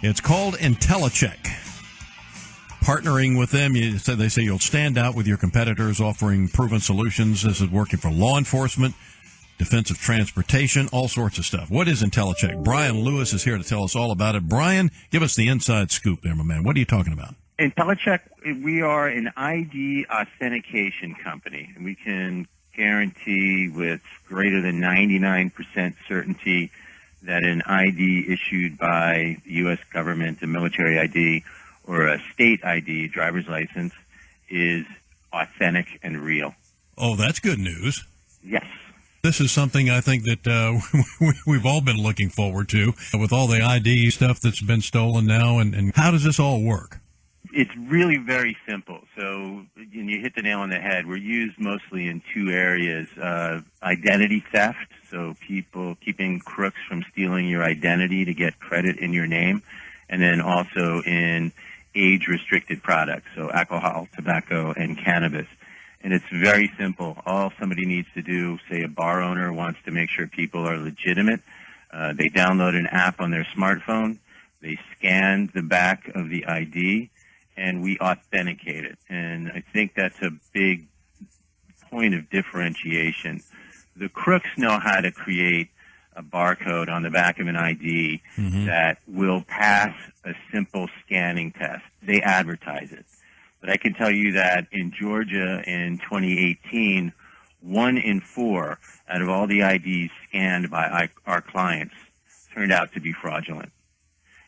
It's called Intellicheck. Partnering with them, they say you'll stand out with your competitors, offering proven solutions. This is working for law enforcement, defensive transportation, all sorts of stuff. What is Intellicheck? Bryan Lewis is here to tell us all about it. Bryan, give us the inside scoop there, my man. What are you talking about? Intellicheck, we are an ID authentication company, and we can guarantee with greater than 99% certainty that an ID issued by the U.S. government, a military ID, or a state ID, driver's license, is authentic and real. Oh, that's good news. Yes. This is something I think that we've all been looking forward to with all the ID stuff that's been stolen now. And how does this all work? It's really very simple. So you hit the nail on the head. We're used mostly in two areas. Identity theft, so people keeping crooks from stealing your identity to get credit in your name. And then also in age-restricted products, so alcohol, tobacco, and cannabis. And it's very simple. All somebody needs to do, say a bar owner wants to make sure people are legitimate, they download an app on their smartphone, they scan the back of the ID, and we authenticate it. And I think that's a big point of differentiation. The crooks know how to create a barcode on the back of an ID that will pass a simple scanning test. They advertise it. But I can tell you that in Georgia in 2018, 1 in 4 out of all the IDs scanned by our clients turned out to be fraudulent.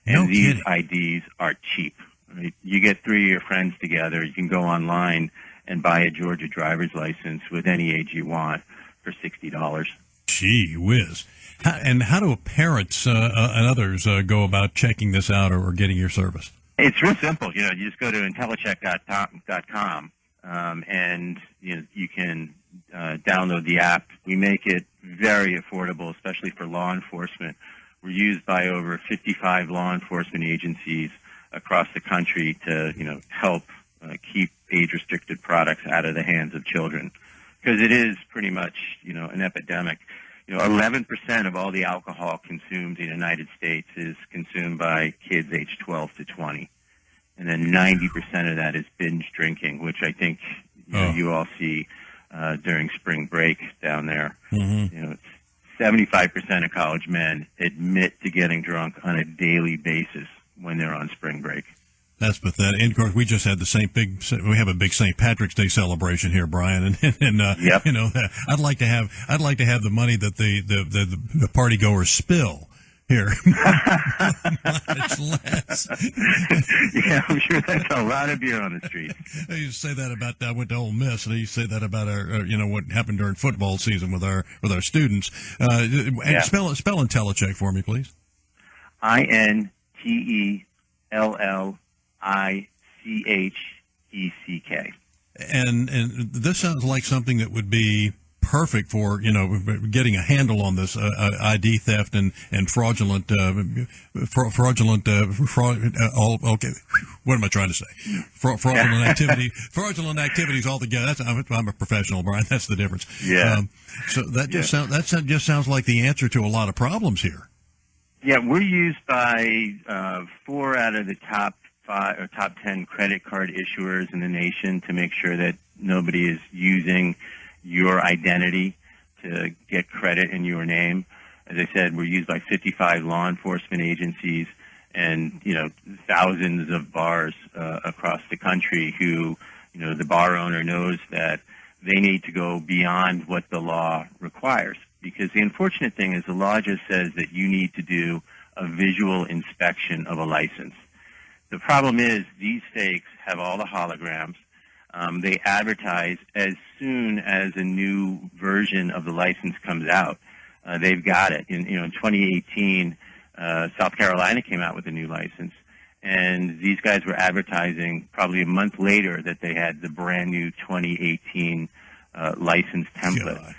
And these IDs are cheap. Right? You get 3 of your friends together, you can go online and buy a Georgia driver's license with any age you want for $60. Gee whiz. And how do parents and others go about checking this out or getting your service? It's real simple. You just go to Intellicheck.com and you can download the app. We make it very affordable, especially for law enforcement. We're used by over 55 law enforcement agencies across the country to help keep age-restricted products out of the hands of children, because it is pretty much an epidemic. 11% of all the alcohol consumed in the United States is consumed by kids aged 12 to 20. And then 90% of that is binge drinking, which I think you all see during spring break down there. 75% of college men admit to getting drunk on a daily basis when they're on spring break. That's pathetic. And of course, we just had we have a big St. Patrick's Day celebration here, Bryan, and yep. I'd like to have the money that the party goers spill here. Much less. Yeah, I'm sure that's a lot of beer on the street. I used to say that about I went to Ole Miss, and I used to say that about our what happened during football season with our students. Spell Intellicheck for me, please. INTELLICHECK. And this sounds like something that would be perfect for getting a handle on this ID theft and fraudulent fraudulent okay, what am I trying to say? Fraudulent activities altogether. I'm a professional, Bryan. That's the difference. Yeah. So that just sounds like the answer to a lot of problems here. Yeah, we're used by 4 out of the top 5 or top 10 credit card issuers in the nation to make sure that nobody is using your identity to get credit in your name. As I said, we're used by 55 law enforcement agencies and thousands of bars across the country who the bar owner knows that they need to go beyond what the law requires. Because the unfortunate thing is the law just says that you need to do a visual inspection of a license. The problem is these fakes have all the holograms. They advertise as soon as a new version of the license comes out. They've got it. In 2018, South Carolina came out with a new license, and these guys were advertising probably a month later that they had the brand new 2018 license template. God.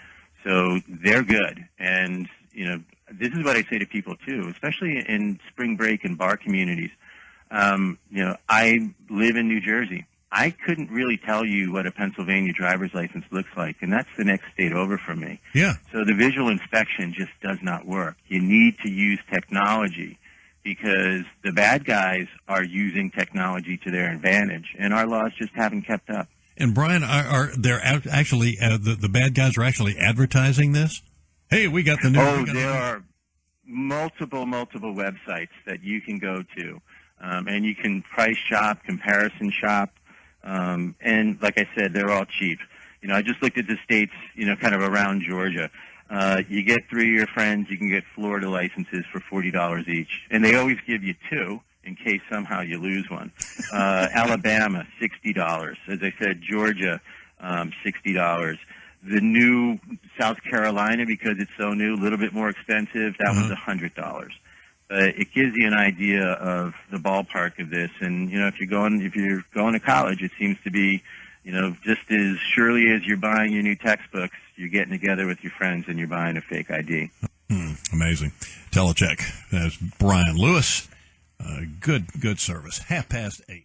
So they're good. And, this is what I say to people, too, especially in spring break and bar communities. I live in New Jersey. I couldn't really tell you what a Pennsylvania driver's license looks like, and that's the next state over from me. Yeah. So the visual inspection just does not work. You need to use technology because the bad guys are using technology to their advantage, and our laws just haven't kept up. And Bryan, are there actually the bad guys are actually advertising this? Hey, we got the new. There are multiple websites that you can go to, and you can price shop, comparison shop, and like I said, they're all cheap. I just looked at the states, kind of around Georgia. You get 3 of your friends, you can get Florida licenses for $40 each, and they always give you 2 in case somehow you lose one. Alabama, $60. As I said, Georgia, $60. The new South Carolina, because it's so new, a little bit more expensive. That one's $100. It gives you an idea of the ballpark of this, and if you're going to college, it seems to be, just as surely as you're buying your new textbooks, you're getting together with your friends and you're buying a fake ID. Amazing. Intellicheck. That's Bryan Lewis. Good service. 8:30.